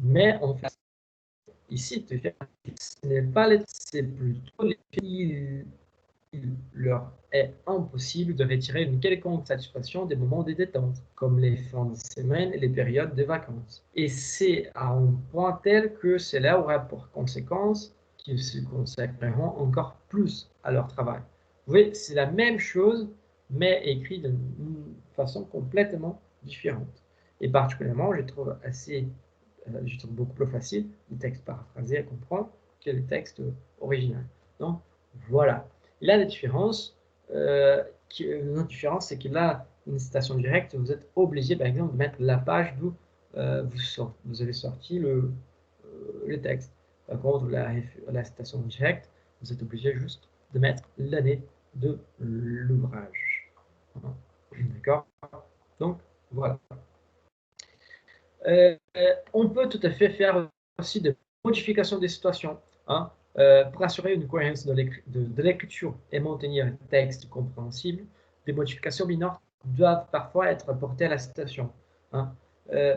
mais en fait, ici, ce n'est pas c'est plutôt il leur est impossible de retirer une quelconque satisfaction des moments de détente, comme les fins de semaine et les périodes de vacances. Et c'est à un point tel que cela aura pour conséquence qu'ils se consacreront encore plus à leur travail. Vous voyez, c'est la même chose, mais écrit d'une façon complètement différente. Et particulièrement, je trouve beaucoup plus facile le texte paraphrasé à comprendre que le texte original. Donc, voilà. La différence, c'est qu'il a une citation directe, vous êtes obligé, par exemple, de mettre la page d'où vous avez sorti le texte. Par contre, la citation directe, vous êtes obligé juste de mettre l'année de l'ouvrage. D'accord? Donc, voilà. On peut tout à fait faire aussi des modifications des situations. Hein. Pour assurer une cohérence de l'écriture et maintenir un texte compréhensible, des modifications mineures doivent parfois être apportées à la citation. Hein.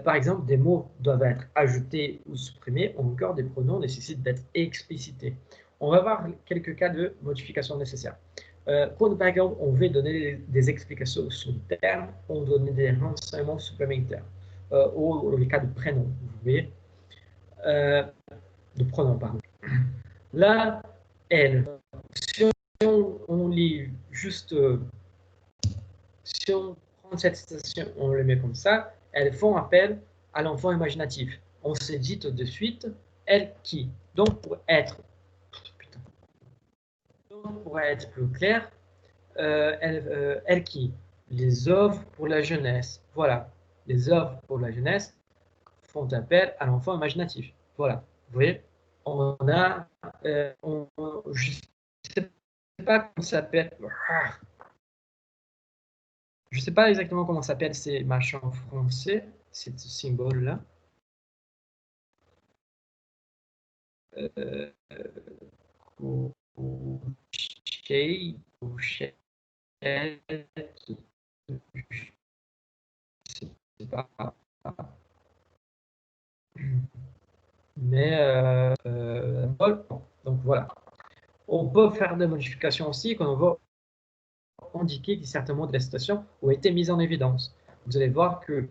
Par exemple, des mots doivent être ajoutés ou supprimés, ou encore des pronoms nécessitent d'être explicités. On va voir quelques cas de modifications nécessaires. Quand, par exemple, on veut donner des explications sur le terme, on donne des renseignements supplémentaires. Ou les cas de prénom, vous voyez, de pronom, pardon. Là, elle, si on lit juste, si on prend cette citation, on le met comme ça, elles font appel à l'enfant imaginatif. On se dit tout de suite, elle qui. Donc, pour être plus clair, elle qui. Les œuvres pour la jeunesse. Voilà. Les œuvres pour la jeunesse font appel à l'enfant imaginatif. Voilà. Vous voyez, on a, je ne sais pas comment ça s'appelle. Je ne sais pas exactement comment s'appellent ces machins en français, ces symboles-là. Je sais pas. Mais donc voilà. On peut faire des modifications aussi quand on va indiquer que certains mots de la citation ont été mis en évidence. Vous allez voir que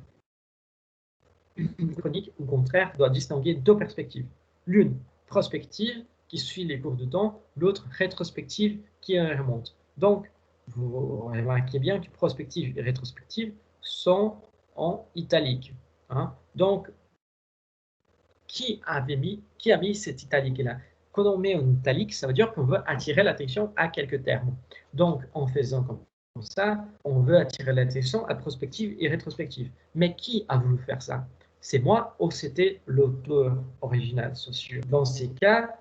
une chronique, au contraire, doit distinguer deux perspectives. L'une prospective, qui suit les cours de temps, l'autre rétrospective, qui remonte. Donc, vous remarquez bien que prospective et rétrospective sont en italique. Hein. Donc, qui a mis cette italique-là? Quand on met un italique, ça veut dire qu'on veut attirer l'attention à quelques termes. Donc, en faisant comme ça, on veut attirer l'attention à prospective et rétrospective. Mais qui a voulu faire ça? C'est moi ou c'était l'auteur original, c'est sûr. Dans ces cas,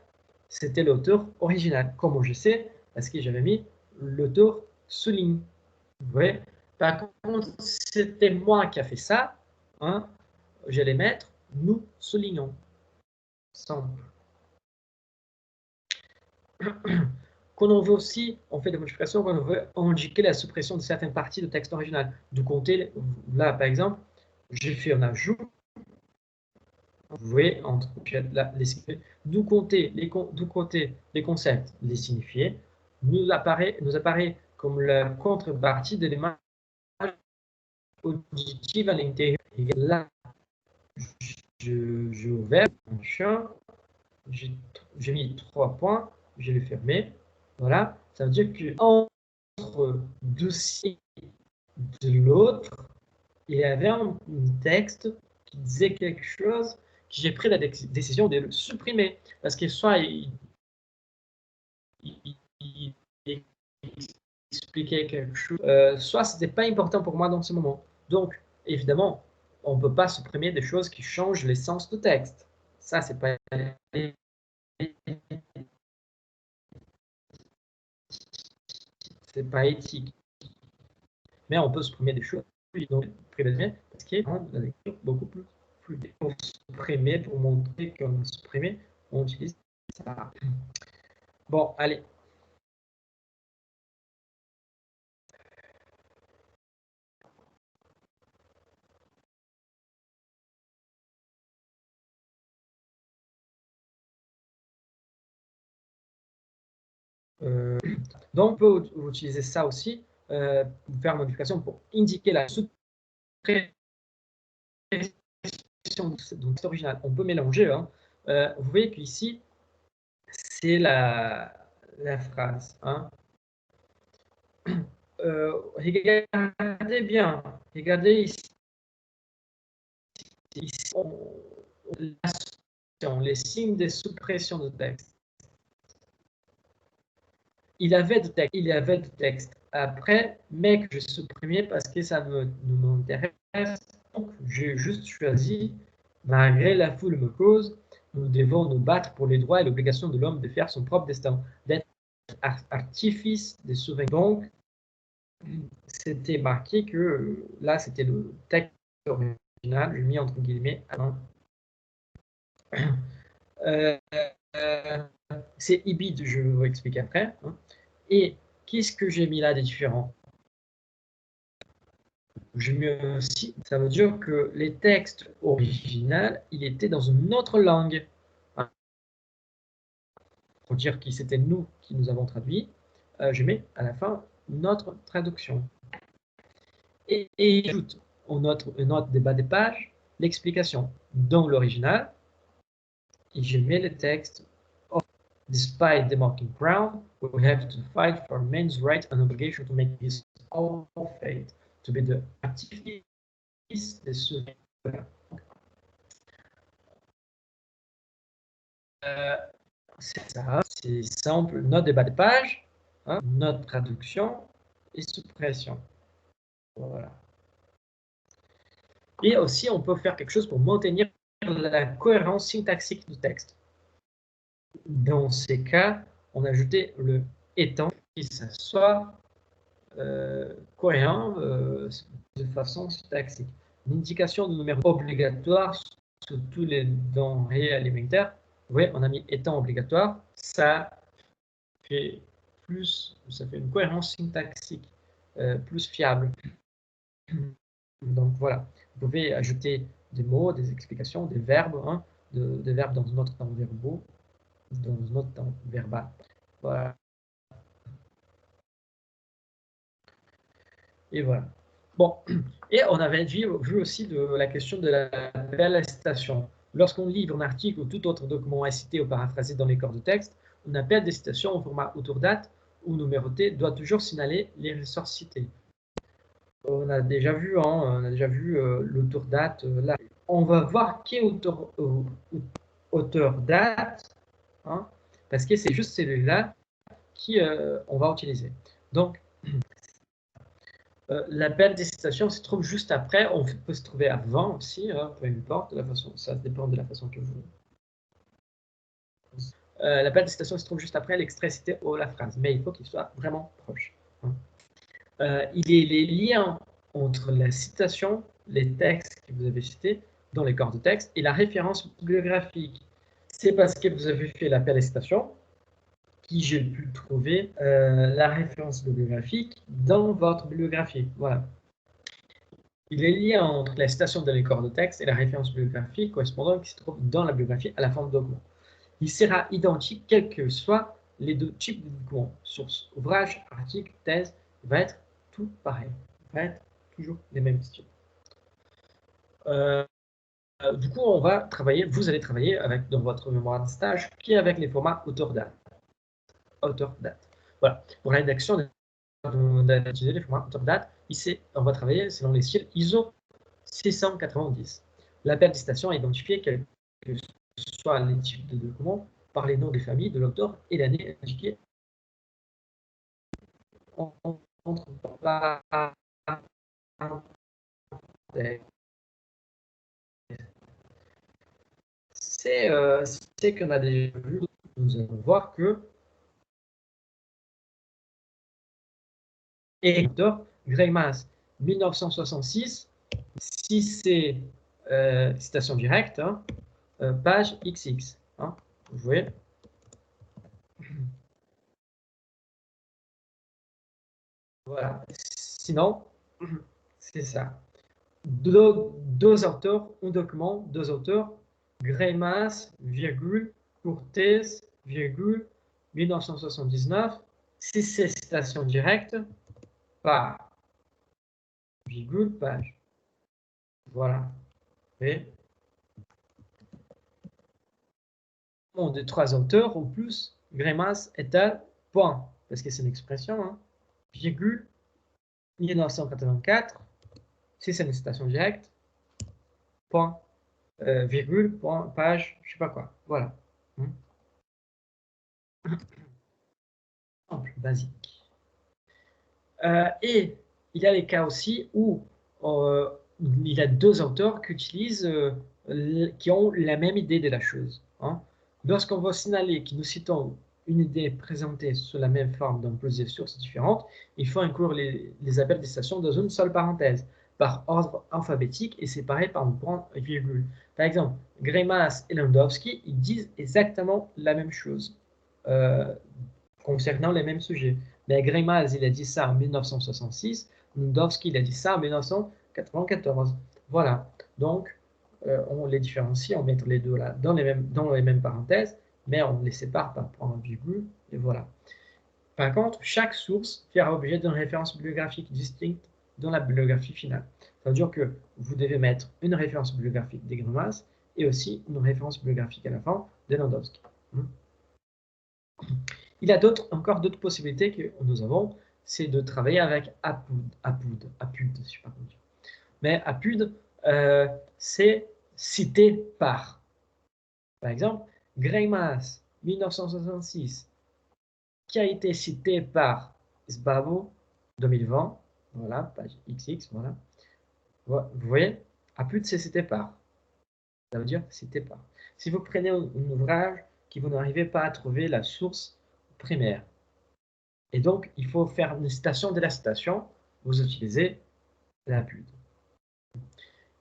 c'était l'auteur original. Comment je sais? Parce que j'avais mis l'auteur souligne. Vous voyez? Par contre, c'était moi qui a fait ça, hein, j'allais mettre nous soulignons. Simple. Quand on veut aussi, on fait des modifications quand on veut indiquer la suppression de certaines parties de texte original. Du côté, là par exemple, j'ai fait un ajout. Vous voyez, entre là, du côté, les concepts, les signifiés, nous apparaît comme la contrepartie de l'image auditive à l'intérieur. Là, j'ai ouvert un champ, j'ai mis 3 points, je l'ai fermé. Voilà, ça veut dire que entre deux signes de l'autre, il y avait un texte qui disait quelque chose que j'ai pris la décision de le supprimer. Parce que soit il expliquait quelque chose, soit ce n'était pas important pour moi dans ce moment. Donc, évidemment, on ne peut pas supprimer des choses qui changent l'essence du texte. Ça, c'est pas éthique. Mais on peut supprimer des choses donc parce qu'il y a la lecture beaucoup plus fluide. Pour supprimer, pour montrer qu'on a supprimé, on utilise ça. Bon, allez. Donc, on peut utiliser ça aussi, faire modification pour indiquer la suppression donc c'est original. On peut mélanger. Hein. Vous voyez qu'ici, c'est la phrase. Hein. Regardez bien. Regardez ici. Ici les signes de suppression de texte. Il y avait de texte après, mais que je supprimais parce que ça ne m'intéresse. Donc, j'ai juste choisi, malgré la foule me cause, nous devons nous battre pour les droits et l'obligation de l'homme de faire son propre destin, d'être artifice des souvenirs. Donc, c'était marqué que là, c'était le texte original, je mis entre guillemets. C'est Ibid, je vais vous expliquer après. Hein. Et qu'est-ce que j'ai mis là de différent? J'ai mis aussi, ça veut dire que les textes originaux, il était dans une autre langue. Hein. Pour dire que c'était nous qui nous avons traduit, je mets à la fin notre traduction. Et j'ajoute une note de bas de page l'explication dans l'original. Et je mets le texte. Despite the mocking crown, we have to fight for men's right and obligation to make this our fate, to be the artifice des souvenirs. C'est ça, c'est simple, note de bas de page, hein, note traduction et suppression. Voilà. Et aussi, on peut faire quelque chose pour maintenir la cohérence syntaxique du texte. Dans ces cas, on a ajouté le étant, que ça soit cohérent de façon syntaxique. L'indication de numéro obligatoire sur tous les denrées alimentaires, vous voyez, on a mis étant obligatoire, ça fait une cohérence syntaxique plus fiable. Donc voilà, vous pouvez ajouter des mots, des explications, des verbes, hein, des verbes dans notre temps verbal, dans notre temps verbal. Voilà. Et voilà. Bon, et on avait vu aussi la question de la belle citation. Lorsqu'on livre un article ou tout autre document cité ou paraphrasé dans les corps de texte, une appel des citations au format autour-date ou numéroté doit toujours signaler les ressorts cités. On a déjà vu, hein, l'autour-date là. On va voir qui est auteur-date. Hein. parce que c'est juste celui-là qui on va utiliser. Donc, l'appel des citations se trouve juste après. On peut se trouver avant aussi, hein, peu importe, de la façon, ça dépend de la façon que vous. L'appel des citations se trouve juste après l'extrait cité ou la phrase, mais il faut qu'il soit vraiment proche. Hein. Il est les liens entre la citation, les textes que vous avez cités dans les corps de texte et la référence bibliographique. C'est parce que vous avez fait l'appel des citations que j'ai pu trouver la référence bibliographique dans votre bibliographie. Voilà. Il est lié entre la citation dans les corps de texte et la référence bibliographique correspondante qui se trouve dans la biographie à la fin du document. Il sera identique quels que soient les deux types de documents. Source, ouvrage, article, thèse, il va être tout pareil. Il va être toujours les mêmes questions. Du coup, on va travailler, vous allez travailler avec, dans votre mémoire de stage qui est avec les formats auteur-date. Auteur-date. Voilà. Pour la rédaction d'utiliser les formats auteur-date, ici, on va travailler selon les styles ISO 690. L'appel des citations est identifié quel que soit les types de documents par les noms des familles de l'auteur et l'année indiquée entre c'est qu'on a déjà vu, nous allons voir que auteur Greimas 1966, si c'est citation directe, hein, page XX. Hein, vous voyez. Voilà. Sinon, c'est ça. Deux auteurs, un document, deux auteurs, Greimas, virgule, Cortés, virgule, 1979. Si c'est citation directe, par, virgule, page. Voilà. Et de trois auteurs ou plus, Greimas égale point, parce que c'est une expression, hein, virgule, 1984, si c'est une citation directe, point, virgule, point, page, je sais pas quoi. Voilà. Simple, basique. Et il y a les cas aussi où il y a deux auteurs qui utilisent, qui ont la même idée de la chose. Hein. Lorsqu'on va signaler que nous citons une idée présentée sous la même forme dans plusieurs sources différentes, il faut inclure les appels des stations dans une seule parenthèse, par ordre alphabétique et séparés par un point et virgule. Par exemple, Greimas et Landowski, ils disent exactement la même chose concernant les mêmes sujets. Mais Greimas, il a dit ça en 1966, Landowski, il a dit ça en 1994. Voilà. Donc, on les différencie, on met les deux là dans les mêmes parenthèses, mais on les sépare par point virgule, et voilà. Par contre, chaque source fera objet d'une référence bibliographique distincte dans la bibliographie finale. Ça veut dire que vous devez mettre une référence bibliographique des Greimas et aussi une référence bibliographique à la fin de Landowski. Il y a encore d'autres possibilités que nous avons, c'est de travailler avec APUD, je sais pas comment dire. Mais APUD, c'est cité par. Par exemple, Greimas, 1966, qui a été cité par Sbabo, 2020, voilà, page XX, voilà. Vous voyez, APUD, c'est cité par. Ça veut dire cité par. Si vous prenez un ouvrage que vous n'arrivez pas à trouver la source primaire, et donc, il faut faire une citation de la citation. Vous utilisez la PUD.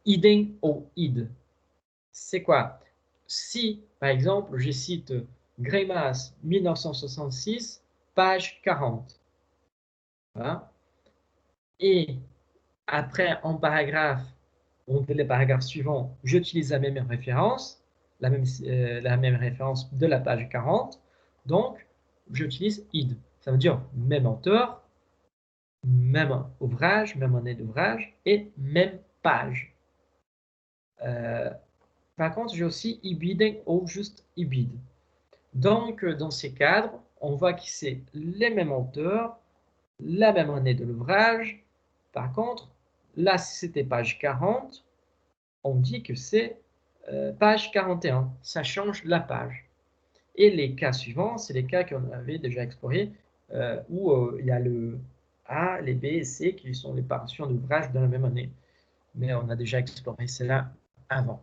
Idem ou id. C'est quoi? Si, par exemple, je cite Greimas 1966, page 40. Voilà. Et après, en paragraphe, les paragraphes suivants, j'utilise la même référence, la même référence de la page 40. Donc, j'utilise id. Ça veut dire même auteur, même ouvrage, même année d'ouvrage et même page. Par contre, j'ai aussi ibid ou juste ibid. Donc, dans ces cadres, on voit que c'est les mêmes auteurs, la même année de l'ouvrage. Par contre, là, si c'était page 40, on dit que c'est page 41. Ça change la page. Et les cas suivants, c'est les cas qu'on avait déjà explorés, où il y a le A, les B et C qui sont les partitions d'ouvrages dans la même année. Mais on a déjà exploré cela avant.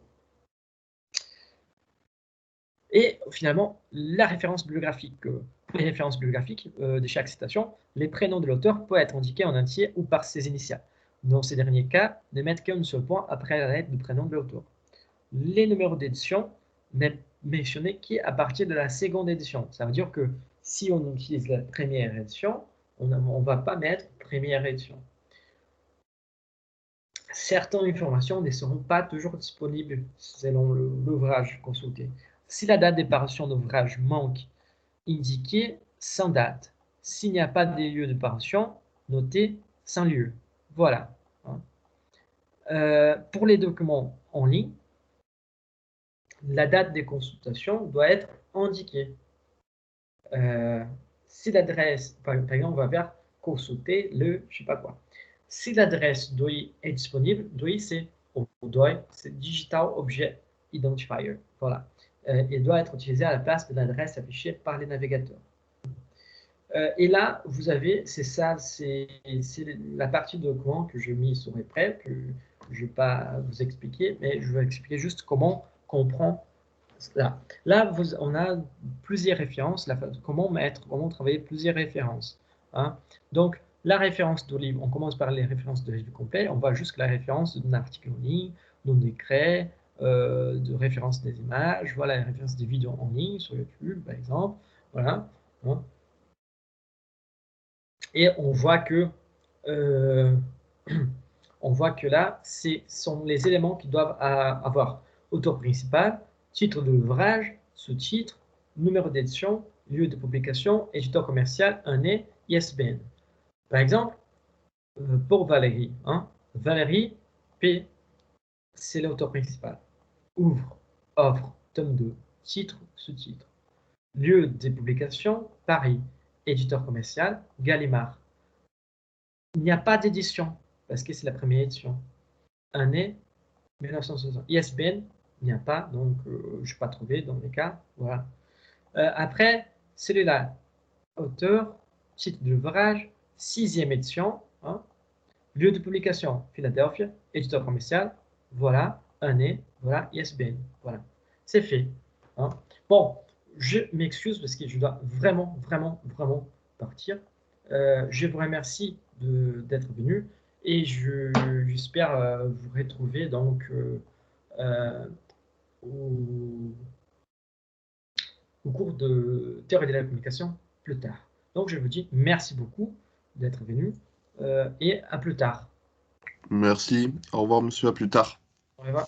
Et finalement, la référence bibliographique. Pour les références bibliographiques de chaque citation, les prénoms de l'auteur peuvent être indiqués en entier ou par ses initiales. Dans ces derniers cas, ne mettre qu'un seul point après la lettre du prénom de l'auteur. Les numéros d'édition n'est mentionné qu'à partir de la seconde édition. Ça veut dire que si on utilise la première édition, on ne va pas mettre première édition. Certaines informations ne seront pas toujours disponibles selon l'ouvrage consulté. Si la date de parution d'ouvrage manque, indiquez sans date. S'il n'y a pas de lieu de parution, notez sans lieu. Voilà. Pour les documents en ligne, la date de consultation doit être indiquée. Si l'adresse, par exemple, on va faire consulter le je sais pas quoi. Si l'adresse DOI est disponible, DOI c'est Digital Object Identifier. Voilà. Il doit être utilisé à la place de l'adresse affichée par les navigateurs. Et là, vous avez, c'est ça, c'est la partie de document que j'ai mis sur Eprel, que je ne vais pas vous expliquer, mais je vais expliquer juste comment comprendre cela. Là, on a plusieurs références, comment travailler plusieurs références. Hein. Donc, la référence de livre, on commence par les références de livre complet, on va jusqu'à la référence d'un article en ligne, d'un décret, de référence des images, voilà, la référence des vidéos en ligne sur YouTube, par exemple. Voilà. Hein. Et on voit que, là, ce sont les éléments qui doivent avoir auteur principal, titre de l'ouvrage, sous-titre, numéro d'édition, lieu de publication, éditeur commercial, année, ISBN. Par exemple, pour Valérie, hein, Valérie P, c'est l'auteur principal. Ouvre, offre, tome 2, titre, sous-titre. Lieu de publication, Paris, éditeur commercial, Gallimard. Il n'y a pas d'édition, parce que c'est la première édition. Année 1960. ISBN, il n'y a pas, donc je n'ai pas trouvé dans les cas. Voilà. Après, celui-là, auteur, titre de l'ouvrage, 6e édition, hein, lieu de publication, Philadelphie, éditeur commercial, voilà, année, voilà, ISBN. Voilà, c'est fait. Hein. Bon, je m'excuse parce que je dois vraiment, vraiment, vraiment partir. Je vous remercie d'être venu et j'espère vous retrouver donc au, cours de théorie de la communication plus tard. Donc je vous dis merci beaucoup d'être venu et à plus tard. Merci. Au revoir, monsieur. À plus tard. Au revoir.